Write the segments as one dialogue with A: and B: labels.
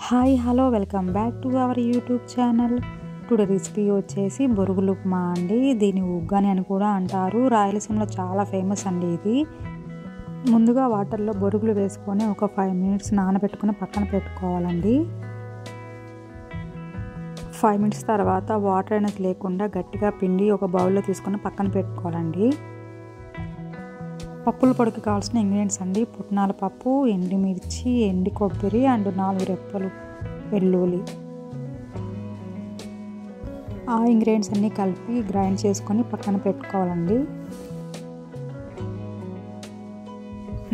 A: Hi hello welcome back to our YouTube channel. Today recipe వచ్చేసి బొరుగులు ఉప్మా అండి. దీన్ని ఉగ్గని అని కూడా అంటారు. రాయలసీమలో చాలా ఫేమస్ అండి ఇది. ముందుగా వాటర్లో బొరుగులు వేసుకొని ఒక 5 minutes నానబెట్టుకుని పక్కన పెట్టుకోవాలండి. 5 minutes తర్వాత వాటర్ అనేది లేకుండా గట్టిగా పిండి ఒక బౌల్లో తీసుకొని పక్కన పెట్టుకోవాలండి. పప్పుల పొడికి కావాల్సిన ఇంగ్రీడియంట్స్ అండి: పుట్నాల పప్పు, ఎండుమిర్చి, ఎండి కొబ్బరి అండ్ 4 రెప్పలు వెల్లుల్లి. ఆ ఇంగ్రీడియంట్స్ అన్నీ కలిపి గ్రైండ్ చేసుకొని పక్కన పెట్టుకోవాలండి.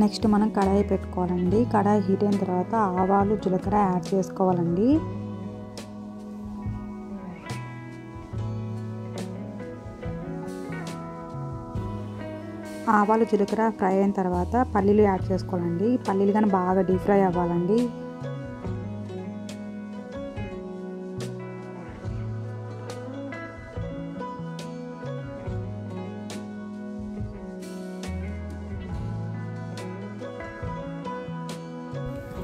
A: నెక్స్ట్ మనం కడాయి పెట్టుకోవాలండి. కడాయి హీట్ అయిన తర్వాత ఆవాలు, జీలకర్ర యాడ్ చేసుకోవాలండి. ఆవాలు, జీలకర్ర ఫ్రై అయిన తర్వాత పల్లీలు యాడ్ చేసుకోవాలండి. పల్లీలు కానీ బాగా డీప్ ఫ్రై అవ్వాలండి.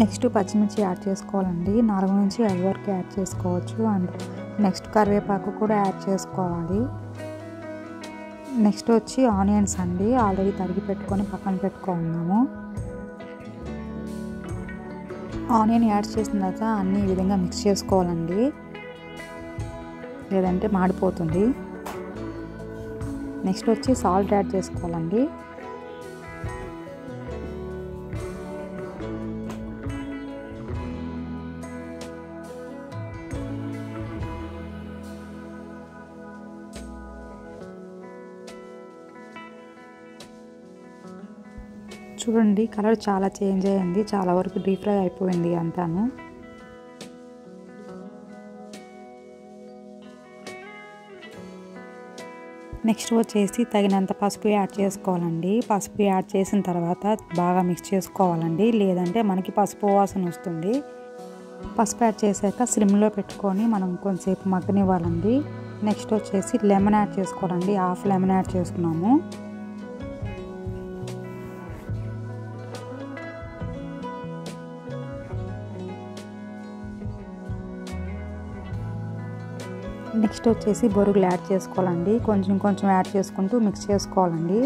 A: నెక్స్ట్ పచ్చిమిర్చి యాడ్ చేసుకోవాలండి. 4 నుంచి 5 వరకు యాడ్ చేసుకోవచ్చు. అండ్ నెక్స్ట్ కరివేపాకు కూడా యాడ్ చేసుకోవాలి. నెక్స్ట్ వచ్చి ఆనియన్స్ అండి. ఆల్రెడీ తరిగి పెట్టుకొని పక్కన పెట్టుకున్నాము. ఆనియన్ యాడ్ చేసిన తర్వాత అన్నీ ఈ విధంగా మిక్స్ చేసుకోవాలండి, లేదంటే మాడిపోతుంది. నెక్స్ట్ వచ్చి సాల్ట్ యాడ్ చేసుకోవాలండి. చూడండి, కలర్ చాలా చేంజ్ అయ్యింది. చాలా వరకు డీప్ ఫ్రై అయిపోయింది అంతాను. నెక్స్ట్ వచ్చేసి తగినంత పసుపు యాడ్ చేసుకోవాలండి. పసుపు యాడ్ చేసిన తర్వాత బాగా మిక్స్ చేసుకోవాలండి, లేదంటే మనకి పసుపు వాసన వస్తుంది. పసుపు యాడ్ చేశాక స్లిమ్లో పెట్టుకొని మనం కొంచెంసేపు మగ్గనివ్వాలండి. నెక్స్ట్ వచ్చేసి లెమన్ యాడ్ చేసుకోవాలండి. హాఫ్ లెమన్ యాడ్ చేసుకున్నాము. నెక్స్ట్ వచ్చేసి బొరుగులు యాడ్ చేసుకోవాలండి. కొంచెం కొంచెం యాడ్ చేసుకుంటూ మిక్స్ చేసుకోవాలండి.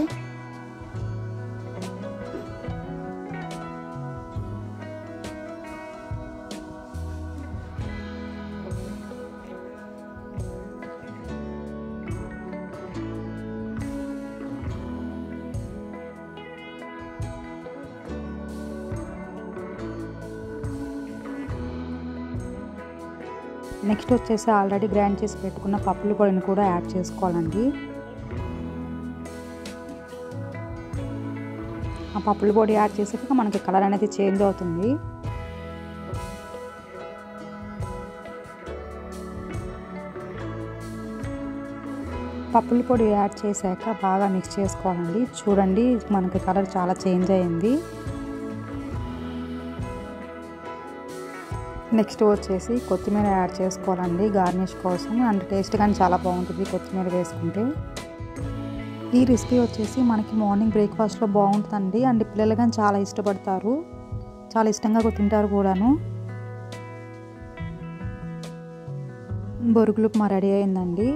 A: నెక్స్ట్ వచ్చేసి ఆల్రెడీ గ్రైండ్ చేసి పెట్టుకున్న పప్పుల పొడిని కూడా యాడ్ చేసుకోవాలండి. ఆ పప్పుల పొడి యాడ్ చేసాక మనకి కలర్ అనేది చేంజ్ అవుతుంది. పప్పుల పొడి యాడ్ చేశాక బాగా మిక్స్ చేసుకోవాలండి. చూడండి, మనకి కలర్ చాలా చేంజ్ అయ్యింది. నెక్స్ట్ వచ్చేసి కొత్తిమీర యాడ్ చేసుకోవాలండి గార్నిష్ కోసం. అండ్ టేస్ట్ కానీ చాలా బాగుంటుంది కొత్తిమీర వేసుకుంటే. ఈ రెసిపీ వచ్చేసి మనకి మార్నింగ్ బ్రేక్ఫాస్ట్లో బాగుంటుందండి. అండ్ పిల్లలు కానీ చాలా ఇష్టపడతారు, చాలా ఇష్టంగా తింటారు కూడాను. బొరుగులు ఉప్మా రెడీ అయిందండి.